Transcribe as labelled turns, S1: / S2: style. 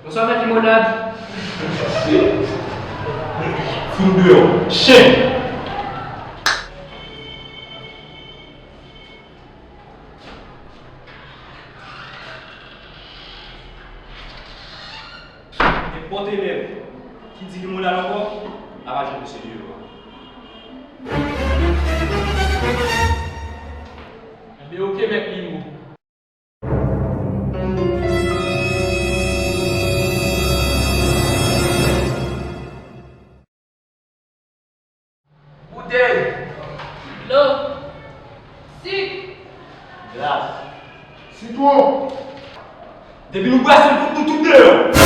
S1: Bonsoir, ma limonade.
S2: Fondeur, chien. Et porte élève qui dit que mon encore, arrache le seigneur.
S1: Mais ok, mec, Limo.
S3: Bouteille.
S4: L'eau. Sucre.
S3: Glace.
S2: Citron.
S3: Depuis nous passons pour tout dehors.